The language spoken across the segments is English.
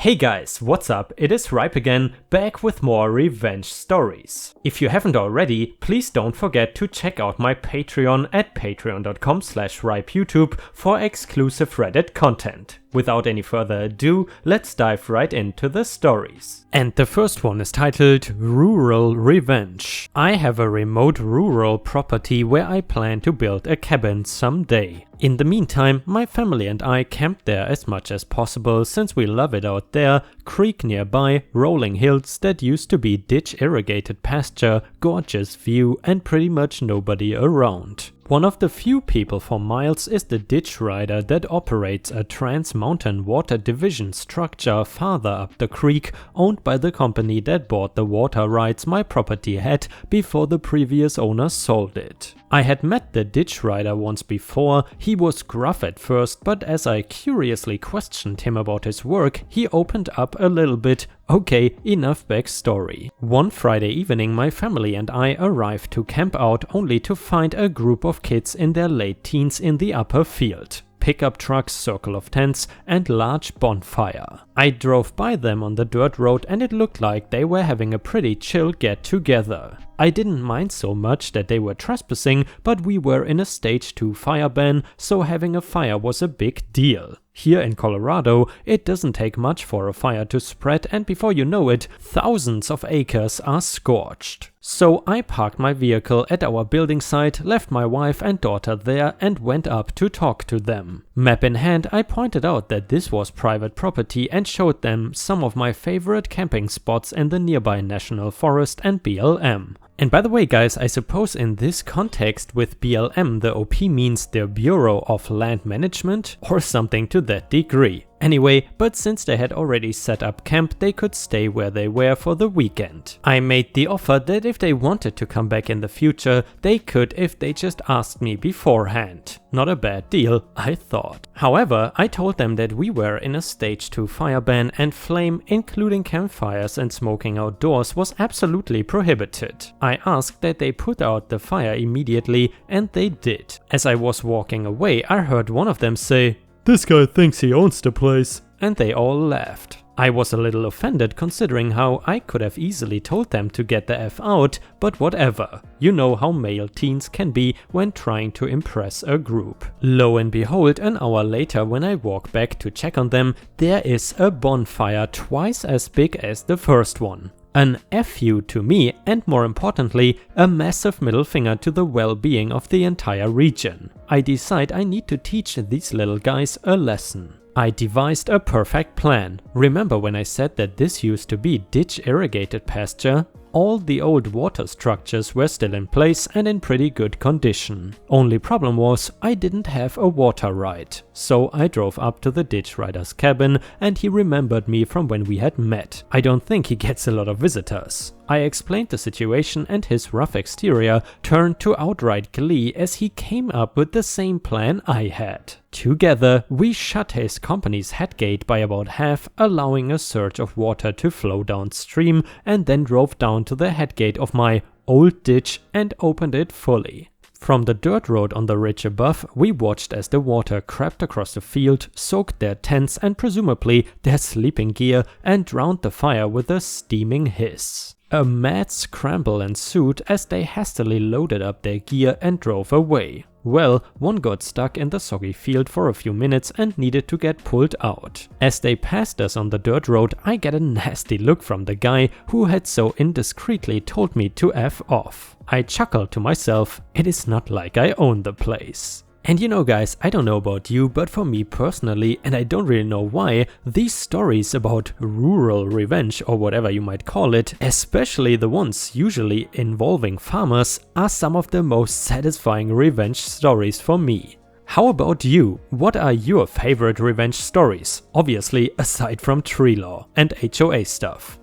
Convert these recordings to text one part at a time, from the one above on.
Hey guys, what's up? It is Ripe again, back with more revenge stories. If you haven't already, please don't forget to check out my Patreon at patreon.com/ripeyoutube for exclusive Reddit content. Without any further ado, let's dive right into the stories. And the first one is titled Rural Revenge. I have a remote rural property where I plan to build a cabin someday. In the meantime, my family and I camp there as much as possible since we love it out there, creek nearby, rolling hills that used to be ditch irrigated pasture, gorgeous view and pretty much nobody around. One of the few people for miles is the ditch rider that operates a Trans-Mountain Water Division structure farther up the creek, owned by the company that bought the water rights my property had before the previous owner sold it. I had met the ditch rider once before. He was gruff at first, but as I curiously questioned him about his work, he opened up a little bit. Okay, enough backstory. One Friday evening my family and I arrived to camp out only to find a group of kids in their late teens in the upper field. Pickup trucks, circle of tents and large bonfire. I drove by them on the dirt road and it looked like they were having a pretty chill get together. I didn't mind so much that they were trespassing, but we were in a stage 2 fire ban, so having a fire was a big deal. Here in Colorado, it doesn't take much for a fire to spread and before you know it, thousands of acres are scorched. So I parked my vehicle at our building site, left my wife and daughter there and went up to talk to them. Map in hand, I pointed out that this was private property and showed them some of my favorite camping spots in the nearby National Forest and BLM. And by the way guys, I suppose in this context with BLM the OP means the Bureau of Land Management or something to that degree. Anyway, but since they had already set up camp, they could stay where they were for the weekend. I made the offer that if they wanted to come back in the future, they could if they just asked me beforehand. Not a bad deal, I thought. However, I told them that we were in a stage 2 fire ban and flame, including campfires and smoking outdoors, was absolutely prohibited. I asked that they put out the fire immediately and they did. As I was walking away, I heard one of them say, "This guy thinks he owns the place," and they all laughed. I was a little offended considering how I could have easily told them to get the F out, but whatever. You know how male teens can be when trying to impress a group. Lo and behold, an hour later when I walk back to check on them, there is a bonfire twice as big as the first one. An FU to me and more importantly, a massive middle finger to the well-being of the entire region. I decide I need to teach these little guys a lesson. I devised a perfect plan. Remember when I said that this used to be ditch irrigated pasture? All the old water structures were still in place and in pretty good condition. Only problem was I didn't have a water right. So I drove up to the ditch rider's cabin and he remembered me from when we had met. I don't think he gets a lot of visitors. I explained the situation and his rough exterior turned to outright glee as he came up with the same plan I had. Together, we shut his company's headgate by about half, allowing a surge of water to flow downstream, and then drove down to the headgate of my old ditch and opened it fully. From the dirt road on the ridge above, we watched as the water crept across the field, soaked their tents and presumably their sleeping gear, and drowned the fire with a steaming hiss. A mad scramble ensued as they hastily loaded up their gear and drove away. Well, one got stuck in the soggy field for a few minutes and needed to get pulled out. As they passed us on the dirt road, I get a nasty look from the guy who had so indiscreetly told me to F off. I chuckled to myself, it is not like I own the place. And you know guys, I don't know about you, but for me personally, and I don't really know why, these stories about rural revenge or whatever you might call it, especially the ones usually involving farmers, are some of the most satisfying revenge stories for me. How about you? What are your favorite revenge stories? Obviously aside from tree law and HOA stuff.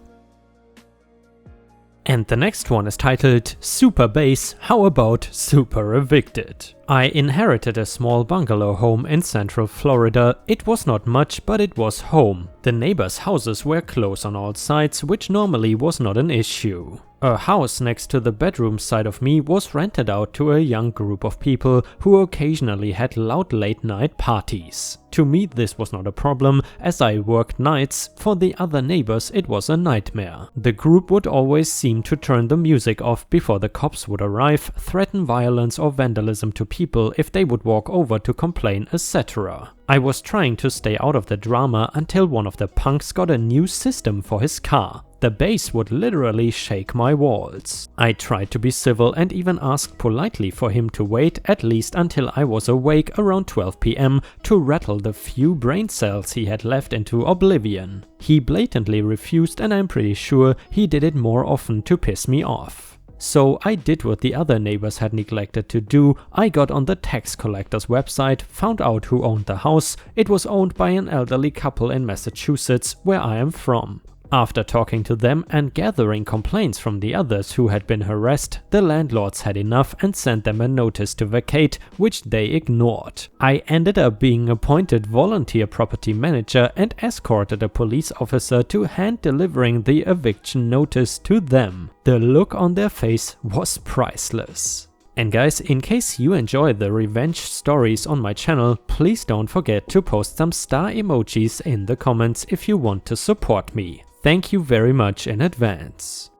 And the next one is titled Super Base, How About Super Evicted? I inherited a small bungalow home in central Florida. It was not much, but it was home. The neighbors' houses were close on all sides, which normally was not an issue. A house next to the bedroom side of me was rented out to a young group of people who occasionally had loud late-night parties. To me this was not a problem, as I worked nights. For the other neighbors it was a nightmare. The group would always seem to turn the music off before the cops would arrive, threaten violence or vandalism to people if they would walk over to complain, etc. I was trying to stay out of the drama until one of the punks got a new system for his car. The bass would literally shake my walls. I tried to be civil and even asked politely for him to wait at least until I was awake around 12 PM to rattle the few brain cells he had left into oblivion. He blatantly refused, and I'm pretty sure he did it more often to piss me off. So I did what the other neighbors had neglected to do. I got on the tax collector's website, found out who owned the house. It was owned by an elderly couple in Massachusetts, where I am from. After talking to them and gathering complaints from the others who had been harassed, the landlords had enough and sent them a notice to vacate, which they ignored. I ended up being appointed volunteer property manager and escorted a police officer to hand delivering the eviction notice to them. The look on their face was priceless. And guys, in case you enjoy the revenge stories on my channel, please don't forget to post some star emojis in the comments if you want to support me. Thank you very much in advance.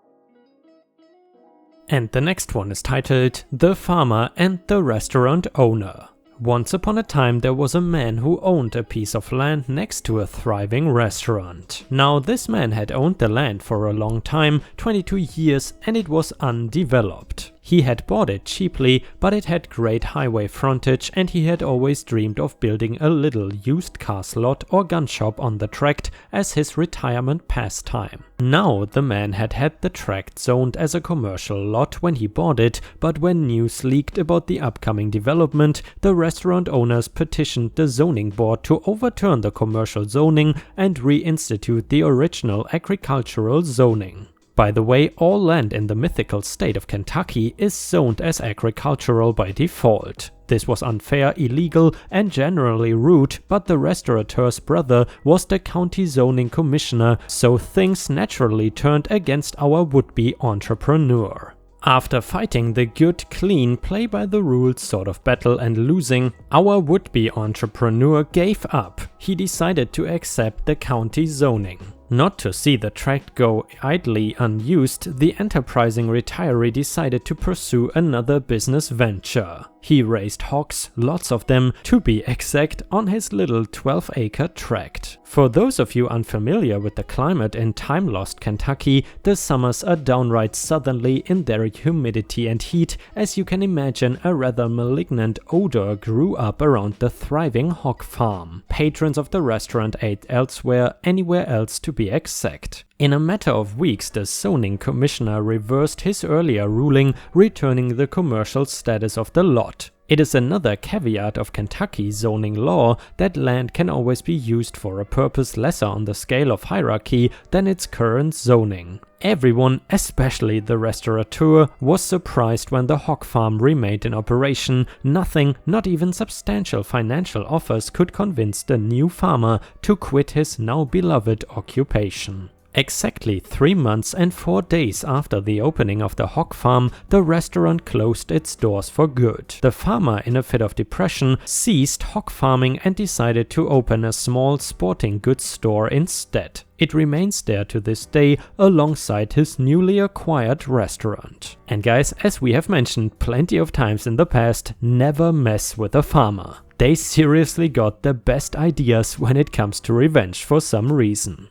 And the next one is titled The Farmer and the Restaurant Owner. Once upon a time there was a man who owned a piece of land next to a thriving restaurant. Now this man had owned the land for a long time, 22 years, and it was undeveloped. He had bought it cheaply, but it had great highway frontage, and he had always dreamed of building a little used car slot or gun shop on the tract as his retirement pastime. Now the man had had the tract zoned as a commercial lot when he bought it, but when news leaked about the upcoming development, the restaurant owners petitioned the zoning board to overturn the commercial zoning and reinstitute the original agricultural zoning. By the way, all land in the mythical state of Kentucky is zoned as agricultural by default. This was unfair, illegal, and generally rude, but the restaurateur's brother was the county zoning commissioner, so things naturally turned against our would-be entrepreneur. After fighting the good, clean, play-by-the-rules sort of battle and losing, our would-be entrepreneur gave up. He decided to accept the county zoning. Not to see the tract go idly unused, the enterprising retiree decided to pursue another business venture. He raised hogs, lots of them, to be exact, on his little 12-acre tract. For those of you unfamiliar with the climate in time-lost Kentucky, the summers are downright southerly in their humidity and heat. As you can imagine, a rather malignant odor grew up around the thriving hog farm. Patrons of the restaurant ate elsewhere, anywhere else to be exact. In a matter of weeks, the zoning commissioner reversed his earlier ruling, returning the commercial status of the lot. It is another caveat of Kentucky zoning law that land can always be used for a purpose lesser on the scale of hierarchy than its current zoning. Everyone, especially the restaurateur, was surprised when the hog farm remained in operation. Nothing, not even substantial financial offers, could convince the new farmer to quit his now beloved occupation. Exactly 3 months and 4 days after the opening of the hog farm, the restaurant closed its doors for good. The farmer, in a fit of depression, ceased hog farming and decided to open a small sporting goods store instead. It remains there to this day alongside his newly acquired restaurant. And guys, as we have mentioned plenty of times in the past, never mess with a farmer. They seriously got the best ideas when it comes to revenge for some reason.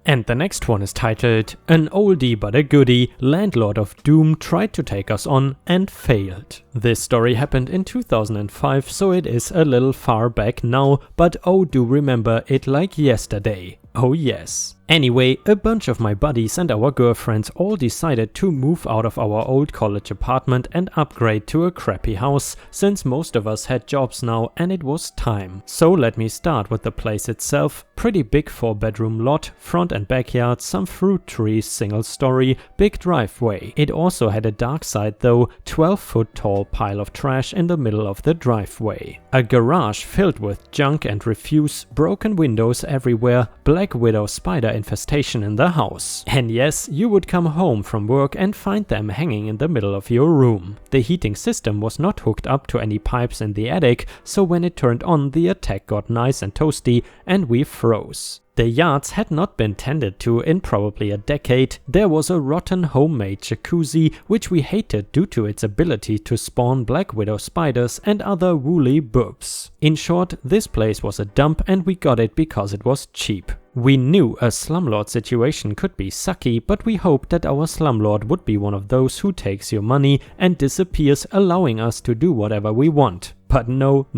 And the next one is titled An Oldie But a Goodie, Landlord of Doom Tried to Take Us On and Failed. This story happened in 2005, so it is a little far back now, but oh, do remember it like yesterday. Oh yes. Anyway, a bunch of my buddies and our girlfriends all decided to move out of our old college apartment and upgrade to a crappy house, since most of us had jobs now and it was time. So let me start with the place itself. Pretty big 4-bedroom lot, front and backyard, some fruit trees, single story, big driveway. It also had a dark side though, 12-foot tall pile of trash in the middle of the driveway. A garage filled with junk and refuse, broken windows everywhere, Black Widow spider infestation in the house. And yes, you would come home from work and find them hanging in the middle of your room. The heating system was not hooked up to any pipes in the attic, so when it turned on, the attack got nice and toasty and we froze. The yards had not been tended to in probably a decade. There was a rotten homemade jacuzzi, which we hated due to its ability to spawn black widow spiders and other woolly boobs. In short, this place was a dump and we got it because it was cheap. We knew a slumlord situation could be sucky, but we hoped that our slumlord would be one of those who takes your money and disappears, allowing us to do whatever we want. But no,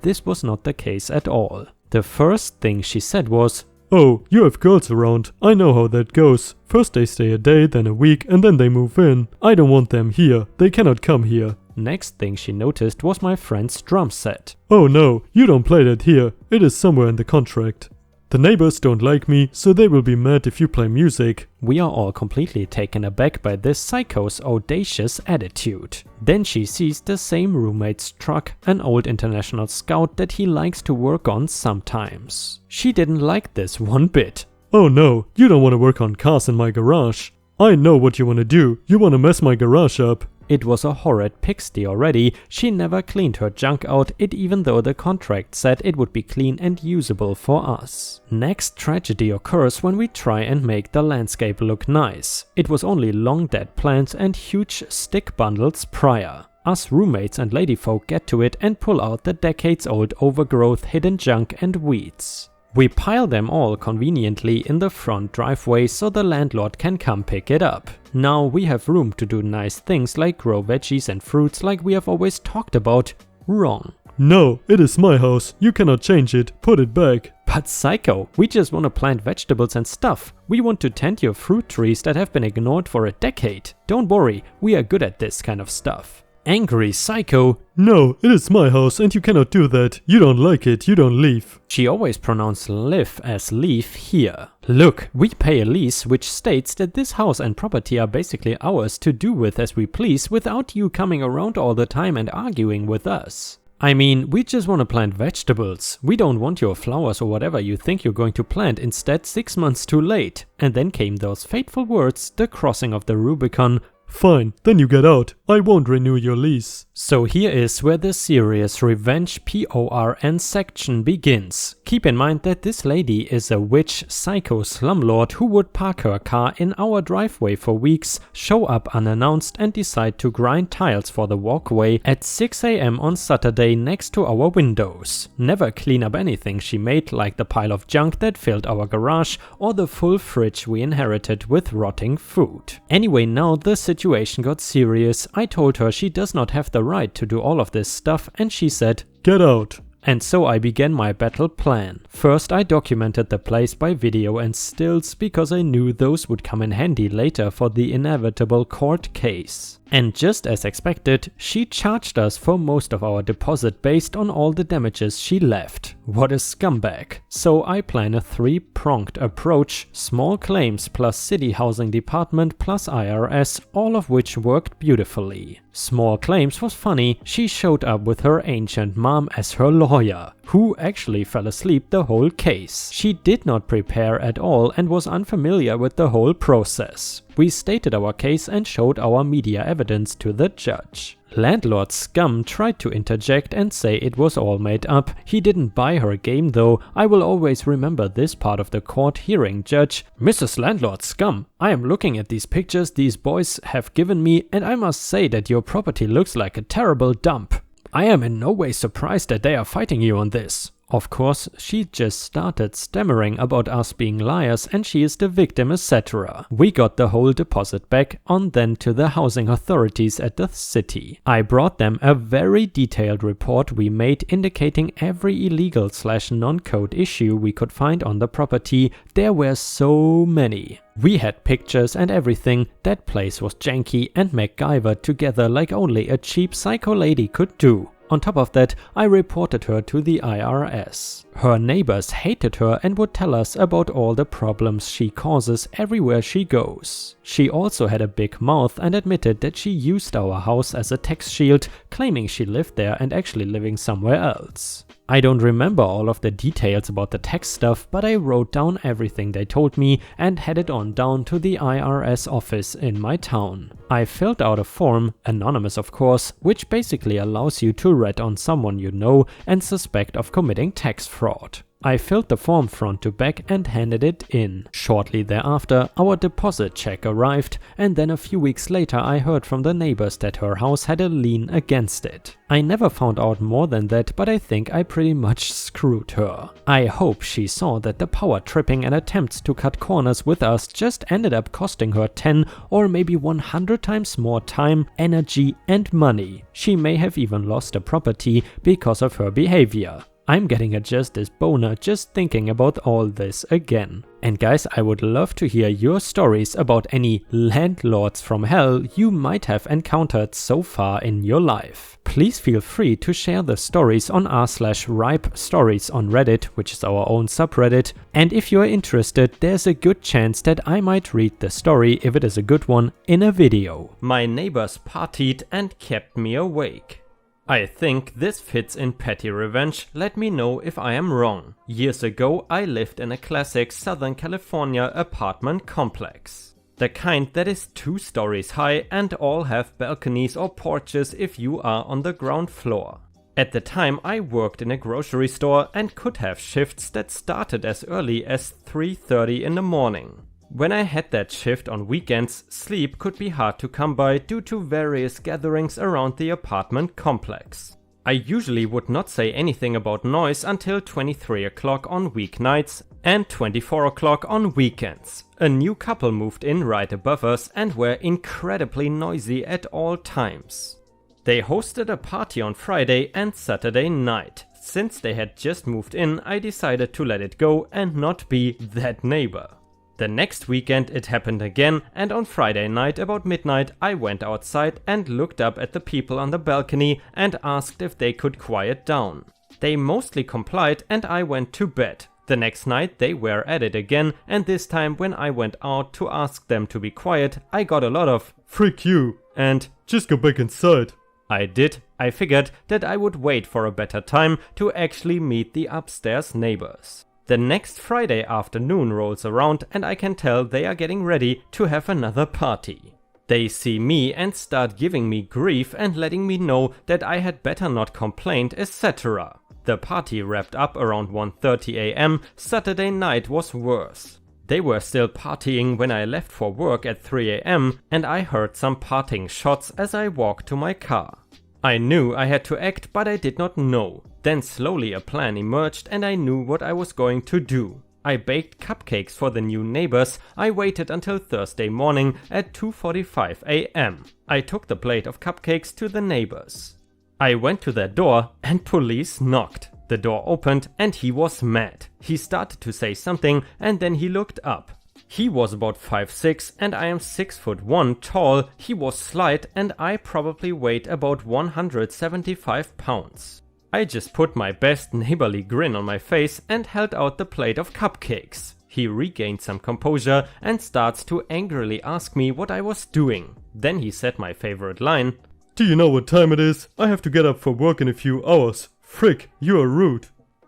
this was not the case at all. The first thing she said was, "Oh, you have girls around. I know how that goes. First they stay a day, then a week, and then they move in. I don't want them here. They cannot come here." Next thing she noticed was my friend's drum set. "Oh no, you don't play that here. It is somewhere in the contract. The neighbors don't like me, so they will be mad if you play music." We are all completely taken aback by this psycho's audacious attitude. Then she sees the same roommate's truck, an old International Scout that he likes to work on sometimes. She didn't like this one bit. "Oh no, you don't want to work on cars in my garage. I know what you want to do. You want to mess my garage up." It was a horrid pigsty already. She never cleaned her junk out, even though the contract said it would be clean and usable for us. Next tragedy occurs when we try and make the landscape look nice. It was only long dead plants and huge stick bundles prior. Us roommates and ladyfolk get to it and pull out the decades old overgrowth, hidden junk and weeds. We pile them all conveniently in the front driveway so the landlord can come pick it up. Now we have room to do nice things like grow veggies and fruits like we have always talked about. Wrong. "No, it is my house. You cannot change it. Put it back." But psycho, we just want to plant vegetables and stuff. We want to tend your fruit trees that have been ignored for a decade. Don't worry, we are good at this kind of stuff. Angry psycho, "No, it is my house and you cannot do that. You don't like it, you don't leave." She always pronounced live as leave here. Look, we pay a lease which states that this house and property are basically ours to do with as we please without you coming around all the time and arguing with us. I mean, we just want to plant vegetables. We don't want your flowers or whatever you think you're going to plant, instead 6 months too late. And then came those fateful words, the crossing of the Rubicon. "Fine, then you get out. I won't renew your lease." So here is where the serious revenge PORN section begins. Keep in mind that this lady is a witch psycho slumlord who would park her car in our driveway for weeks, show up unannounced and decide to grind tiles for the walkway at 6 AM on Saturday next to our windows. Never clean up anything she made, like the pile of junk that filled our garage or the full fridge we inherited with rotting food. Anyway, now the situation got serious. I told her she does not have the right to do all of this stuff and she said, "Get out." And so I began my battle plan. First I documented the place by video and stills because I knew those would come in handy later for the inevitable court case. And just as expected, she charged us for most of our deposit based on all the damages she left. What a scumbag. So I plan a 3-pronged approach, small claims plus city housing department plus IRS, all of which worked beautifully. Small claims was funny. She showed up with her ancient mom as her lawyer, who actually fell asleep the whole case. She did not prepare at all and was unfamiliar with the whole process. We stated our case and showed our media evidence to the judge. Landlord scum tried to interject and say it was all made up. He didn't buy her game though. I will always remember this part of the court hearing. Judge: "Mrs. Landlord scum, I am looking at these pictures these boys have given me and I must say that your property looks like a terrible dump. I am in no way surprised that they are fighting you on this." Of course, she just started stammering about us being liars and she is the victim, etc. We got the whole deposit back, on then to the housing authorities at the city. I brought them a very detailed report we made indicating every illegal / non-code issue we could find on the property. There were so many. We had pictures and everything. That place was janky and MacGyvered together like only a cheap psycho lady could do. On top of that, I reported her to the IRS. Her neighbors hated her and would tell us about all the problems she causes everywhere she goes. She also had a big mouth and admitted that she used our house as a tax shield, claiming she lived there and actually living somewhere else. I don't remember all of the details about the tax stuff, but I wrote down everything they told me and headed on down to the IRS office in my town. I filled out a form, anonymous of course, which basically allows you to rat on someone you know and suspect of committing tax fraud. I filled the form front to back and handed it in. Shortly thereafter, our deposit check arrived, and then a few weeks later I heard from the neighbors that her house had a lien against it. I never found out more than that, but I think I pretty much screwed her. I hope she saw that the power tripping and attempts to cut corners with us just ended up costing her 10 or maybe 100 times more time, energy and money. She may have even lost a property because of her behavior. I'm getting a justice boner just thinking about all this again. And guys, I would love to hear your stories about any landlords from hell you might have encountered so far in your life. Please feel free to share the stories on r/ripe stories on Reddit, which is our own subreddit. And if you're interested, there's a good chance that I might read the story, if it is a good one, in a video. My neighbors partied and kept me awake. I think this fits in petty revenge, let me know if I am wrong. Years ago I lived in a classic Southern California apartment complex. The kind that is 2 stories high and all have balconies or porches if you are on the ground floor. At the time I worked in a grocery store and could have shifts that started as early as 3:30 in the morning. When I had that shift on weekends, sleep could be hard to come by due to various gatherings around the apartment complex. I usually would not say anything about noise until 23 o'clock on weeknights and 24 o'clock on weekends. A new couple moved in right above us and were incredibly noisy at all times. They hosted a party on Friday and Saturday night. Since they had just moved in, I decided to let it go and not be that neighbor. The next weekend it happened again, and on Friday night about midnight I went outside and looked up at the people on the balcony and asked if they could quiet down. They mostly complied and I went to bed. The next night they were at it again, and this time when I went out to ask them to be quiet, I got a lot of "freak you" and "just go back inside." I did. I figured that I would wait for a better time to actually meet the upstairs neighbors. The next Friday afternoon rolls around and I can tell they are getting ready to have another party. They see me and start giving me grief and letting me know that I had better not complain, etc. The party wrapped up around 1:30 AM. Saturday night was worse. They were still partying when I left for work at 3 AM and I heard some parting shots as I walked to my car. I knew I had to act, but I did not know. Then slowly a plan emerged and I knew what I was going to do. I baked cupcakes for the new neighbors. I waited until Thursday morning at 2:45 AM. I took the plate of cupcakes to the neighbors. I went to their door and police knocked. The door opened and he was mad. He started to say something and then he looked up. He was about 5'6" and I am 6'1" tall. He was slight and I probably weighed about 175 pounds. I just put my best neighborly grin on my face and held out the plate of cupcakes. He regained some composure and starts to angrily ask me what I was doing. Then he said my favorite line, "Do you know what time it is? I have to get up for work in a few hours. Frick, you are rude."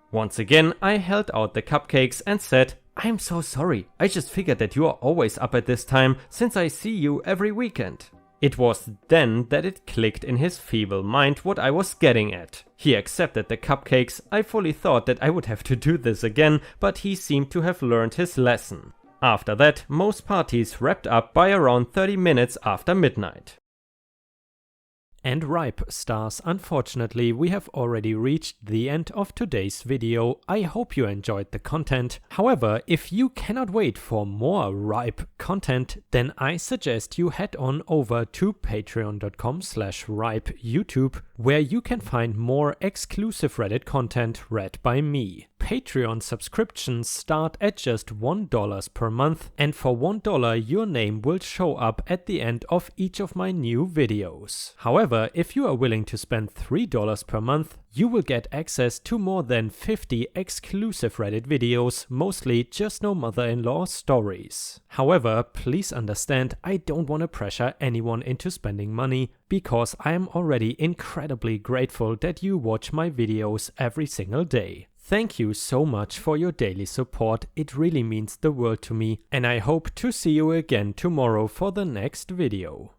Once again, I held out the cupcakes and said, "I'm so sorry. I just figured that you are always up at this time since I see you every weekend." It was then that it clicked in his feeble mind what I was getting at. He accepted the cupcakes. I fully thought that I would have to do this again, but he seemed to have learned his lesson. After that, most parties wrapped up by around 30 minutes after midnight. And Ripe stars, unfortunately we have already reached the end of today's video. I hope you enjoyed the content. However, if you cannot wait for more Ripe content, then I suggest you head on over to patreon.com/ripe YouTube, where you can find more exclusive Reddit content read by me. Patreon subscriptions start at just $1 per month, and for $1 your name will show up at the end of each of my new videos. However, if you are willing to spend $3 per month, you will get access to more than 50 exclusive Reddit videos, mostly just no mother-in-law stories. However, please understand, I don't want to pressure anyone into spending money, because I am already incredibly grateful that you watch my videos every single day. Thank you so much for your daily support, it really means the world to me, and I hope to see you again tomorrow for the next video.